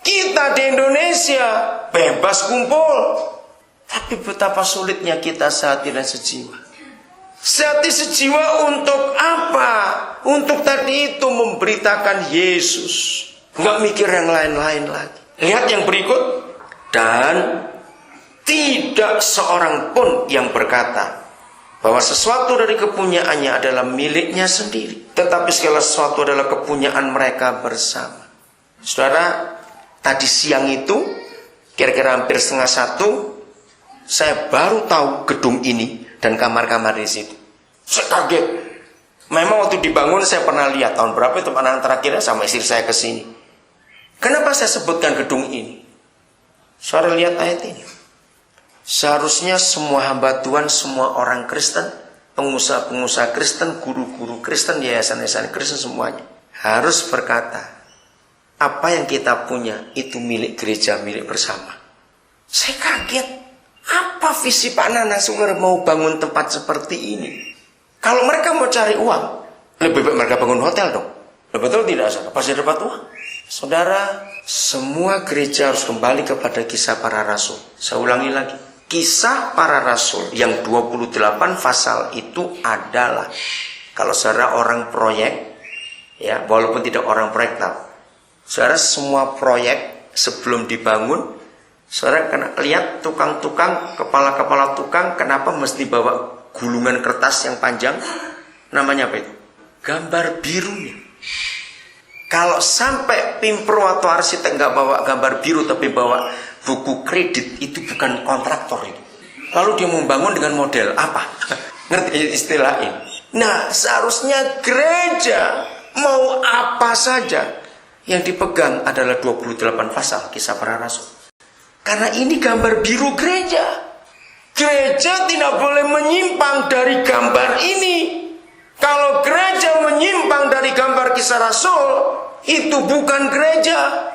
Kita di Indonesia bebas kumpul, tapi betapa sulitnya kita sehati dan sejiwa. Sehati sejiwa untuk apa? Untuk tadi itu memberitakan Yesus, nggak mikir yang lain-lain lagi. Lihat yang berikut. Dan tidak seorang pun yang berkata bahwa sesuatu dari kepunyaannya adalah miliknya sendiri, tetapi segala sesuatu adalah kepunyaan mereka bersama. Saudara, tadi siang itu kira-kira hampir 12:30 saya baru tahu gedung ini dan kamar-kamar di situ. Saya kaget. Memang waktu dibangun saya pernah lihat tahun berapa itu pandangan terakhirnya sama istri saya ke sini. Kenapa saya sebutkan gedung ini? Saudara lihat ayat ini. Seharusnya semua hamba Tuhan, semua orang Kristen, pengusaha-pengusaha Kristen, guru-guru Kristen, yayasan-yayasan Kristen semuanya harus berkata, apa yang kita punya itu milik gereja, milik bersama. Saya kaget. Apa visi Pak Nana Sungger mau bangun tempat seperti ini? Kalau mereka mau cari uang, lebih baik mereka bangun hotel dong. Betul tidak? Pasti dapat uang. Saudara, semua gereja harus kembali kepada kisah para rasul. Saya ulangi lagi. Kisah para rasul yang 28 pasal itu adalah, kalau saudara orang proyek, ya walaupun tidak orang proyek tahu, saudara semua proyek sebelum dibangun, saudara kena lihat tukang-tukang, kepala-kepala tukang, kenapa mesti bawa gulungan kertas yang panjang? Namanya apa itu? Gambar birunya. Kalau sampai pimpro atau arsitek nggak bawa gambar biru tapi bawa buku kredit, itu bukan kontraktor itu. Lalu dia membangun dengan model apa? Ngerti istilah ini? Nah, seharusnya gereja mau apa saja yang dipegang adalah 28 pasal kisah para rasul. Karena ini gambar biru gereja. Gereja tidak boleh menyimpang dari gambar ini. Kalau gereja menyimpang dari gambar kisah rasul, itu bukan gereja.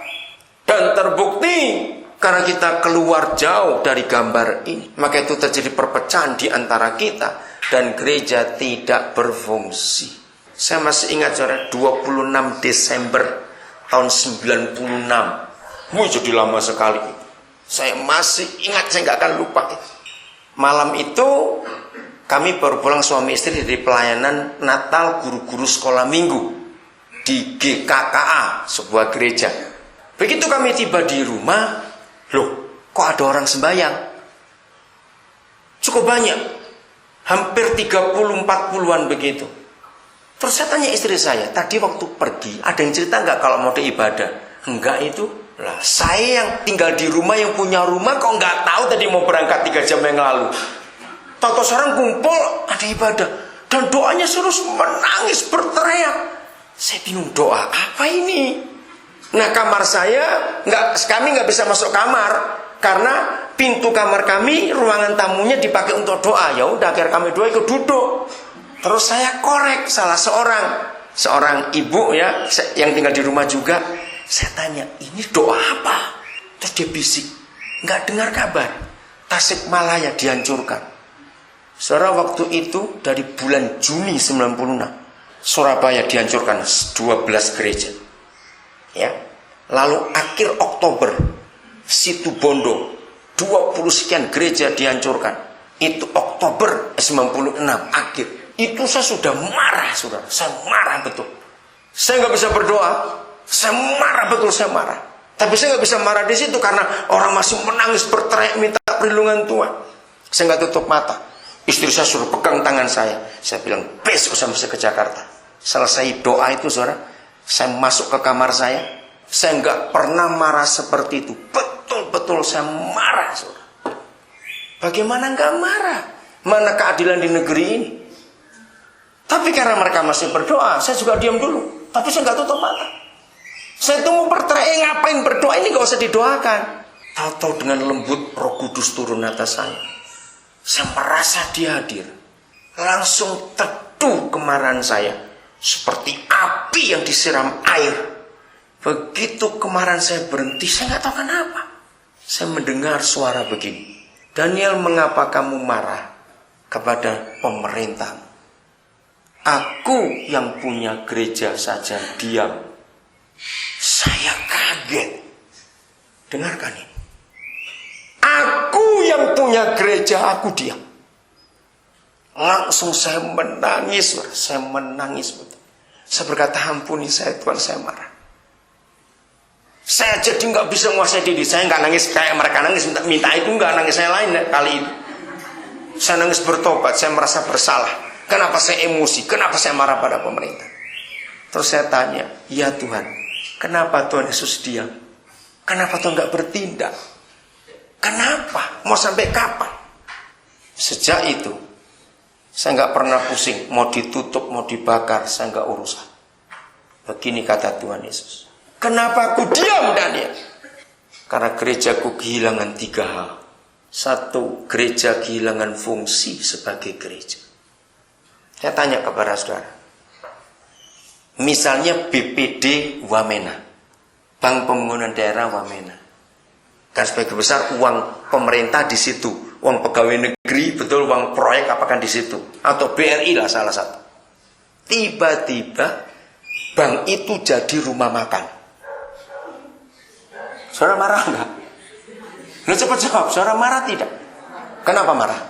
Dan terbukti karena kita keluar jauh dari gambar ini, maka itu terjadi perpecahan di antara kita dan gereja tidak berfungsi. Saya masih ingat saudara, 26 Desember tahun 96. Jadi lama sekali. Saya masih ingat, saya nggak akan lupa itu. Malam itu kami baru pulang suami istri dari pelayanan Natal guru-guru sekolah minggu di GKKA, sebuah gereja. Begitu kami tiba di rumah, loh kok ada orang sembahyang? Cukup banyak, hampir 30-40an begitu. Terus saya tanya istri saya, tadi waktu pergi ada yang cerita nggak kalau mau ibadah? Enggak itu. Lah, saya yang tinggal di rumah, yang punya rumah kok nggak tahu tadi mau berangkat 3 jam yang lalu. Tahu-tahu sekarang kumpul ada ibadah dan doanya terus menangis berteriak. Saya bingung, doa apa ini? Nah, kamar saya kami nggak bisa masuk kamar karena pintu kamar kami, ruangan tamunya dipakai untuk doa. Ya udah, akhirnya kami doa ikut duduk. Terus saya korek salah seorang ibu ya yang tinggal di rumah juga. Saya tanya, ini doa apa? Terus dia bisik, nggak dengar kabar Tasikmalaya dihancurkan. Saudara, waktu itu dari bulan Juni 96 Surabaya dihancurkan 12 gereja. Ya. Lalu akhir Oktober Situbondo 20 sekian gereja dihancurkan. Itu Oktober 96 akhir. Itu saya sudah marah, saudara. Saya marah betul. Saya nggak bisa berdoa. Saya marah betul, saya marah. Tapi saya nggak bisa marah di situ karena orang masih menangis berteriak minta perlindungan Tuhan. Saya nggak tutup mata. Istri saya suruh pegang tangan saya. Saya bilang besok saya mesti ke Jakarta. Selesai doa itu saudara, saya masuk ke kamar saya. Saya nggak pernah marah seperti itu. Betul-betul saya marah saudara. Bagaimana nggak marah? Mana keadilan di negeri ini? Tapi karena mereka masih berdoa, saya juga diam dulu. Tapi saya nggak tutup mata. Saya tunggu berteriak, ngapain berdoa ini, gak usah didoakan. Tahu-tahu dengan lembut Roh Kudus turun atas saya. Saya merasa dia hadir. Langsung teduh kemarahan saya. Seperti api yang disiram air. Begitu kemarahan saya berhenti, saya gak tahu kenapa. Saya mendengar suara begini. Daniel, mengapa kamu marah kepada pemerintah? Aku yang punya gereja saja diam. Saya kaget. Dengarkan ini. Aku yang punya gereja, aku diam. Langsung saya menangis, saya menangis betul. Saya berkata, ampuni saya Tuhan, saya marah. Saya jadi nggak bisa menguasai diri. Saya nggak nangis kayak mereka nangis minta itu, nggak nangis saya lain kali itu. Saya nangis bertobat, saya merasa bersalah. Kenapa saya emosi? Kenapa saya marah pada pemerintah? Terus saya tanya, ya Tuhan, kenapa Tuhan Yesus diam? Kenapa Tuhan nggak bertindak? Kenapa? Mau sampai kapan? Sejak itu, saya nggak pernah pusing. Mau ditutup, mau dibakar, saya nggak urusan. Begini kata Tuhan Yesus. Kenapa aku diam, Daniel? Karena gerejaku kehilangan 3 hal. 1, gereja kehilangan fungsi sebagai gereja. Saya tanya kepada saudara. Misalnya BPD Wamena, Bank Pembangunan Daerah Wamena. Kan sebagai besar uang pemerintah di situ, uang pegawai negeri, betul, uang proyek apakah di situ, atau BRI lah salah satu. Tiba-tiba bank itu jadi rumah makan. Saudara marah enggak? Lu cepat jawab, saudara marah tidak? Kenapa marah?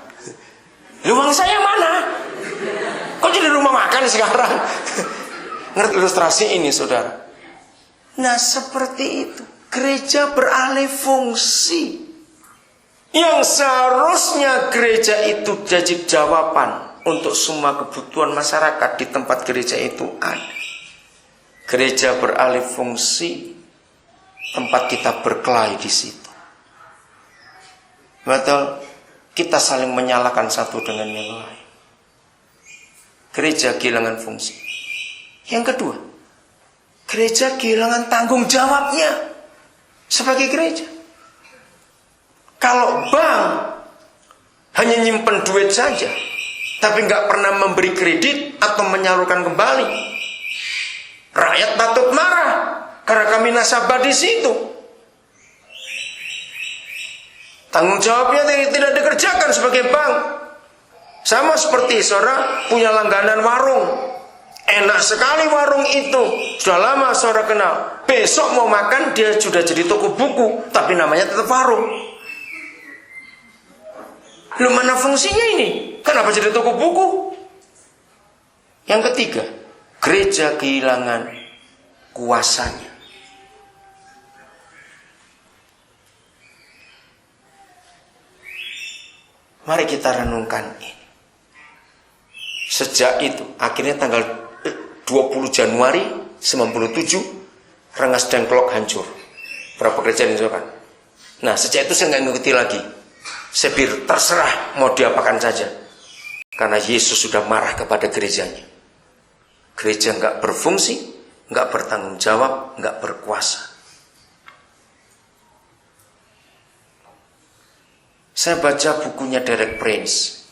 Uang saya mana? Kok jadi rumah makan sekarang? Ngerti ilustrasi ini, saudara? Nah, seperti itu. Gereja beralih fungsi. Yang seharusnya gereja itu jadi jawaban untuk semua kebutuhan masyarakat di tempat gereja itu ada. Gereja beralih fungsi, tempat kita berkelahi di situ. Betul, kita saling menyalahkan satu dengan yang lain. Gereja kehilangan fungsi. Yang kedua, gereja kehilangan tanggung jawabnya sebagai gereja. Kalau bank hanya nyimpen duit saja, tapi nggak pernah memberi kredit atau menyalurkan kembali, rakyat patut marah karena kami nasabah di situ. Tanggung jawabnya tidak dikerjakan sebagai bank. Sama seperti saudara punya langganan warung. Enak sekali warung itu. Sudah lama saudara kenal. Besok mau makan dia sudah jadi toko buku, tapi namanya tetap warung. Lu mana fungsinya ini? Kenapa jadi toko buku? Yang ketiga, gereja kehilangan kuasanya. Mari kita renungkan ini. Sejak itu, akhirnya tanggal 20 Januari 97, Rengas Dengklok hancur. Berapa gereja dihancurkan? Nah, sejak itu saya nggak ngikuti lagi. Saya biar terserah mau diapakan saja. Karena Yesus sudah marah kepada gerejanya. Gereja nggak berfungsi, nggak bertanggung jawab, nggak berkuasa. Saya baca bukunya Derek Prince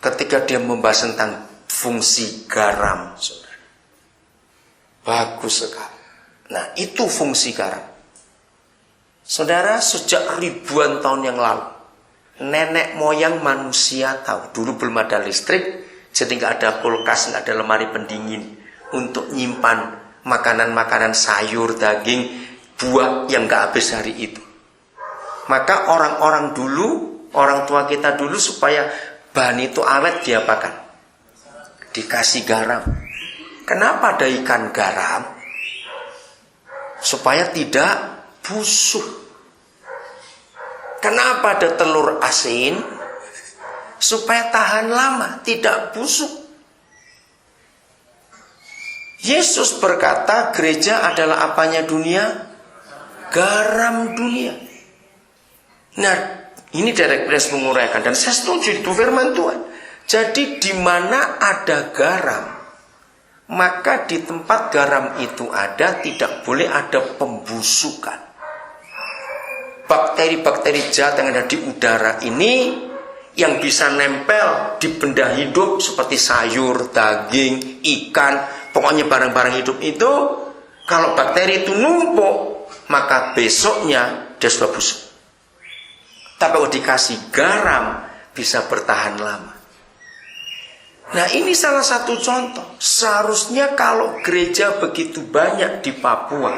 ketika dia membahas tentang fungsi garam, saudara. Bagus sekali. Nah, itu fungsi garam. Saudara, sejak ribuan tahun yang lalu, nenek moyang manusia tahu. Dulu belum ada listrik, jadi nggak ada kulkas, nggak ada lemari pendingin untuk nyimpan makanan-makanan sayur, daging, buah yang nggak habis hari itu. Maka orang-orang dulu, orang tua kita dulu supaya bahan itu awet diapakan? Dikasih garam. Kenapa ada ikan garam? Supaya tidak busuk. Kenapa ada telur asin? Supaya tahan lama, tidak busuk. Yesus berkata gereja adalah apanya dunia? Garam dunia. Nah, ini Derek Prince menguraikan dan saya setuju itu firman Tuhan. Jadi di mana ada garam, maka di tempat garam itu ada tidak boleh ada pembusukan. Bakteri-bakteri jahat yang ada di udara ini yang bisa nempel di benda hidup seperti sayur, daging, ikan, pokoknya barang-barang hidup itu, kalau bakteri itu numpuk, maka besoknya dia sudah busuk. Tapi kalau dikasih garam bisa bertahan lama. Nah, ini salah satu contoh. Seharusnya kalau gereja begitu banyak di Papua,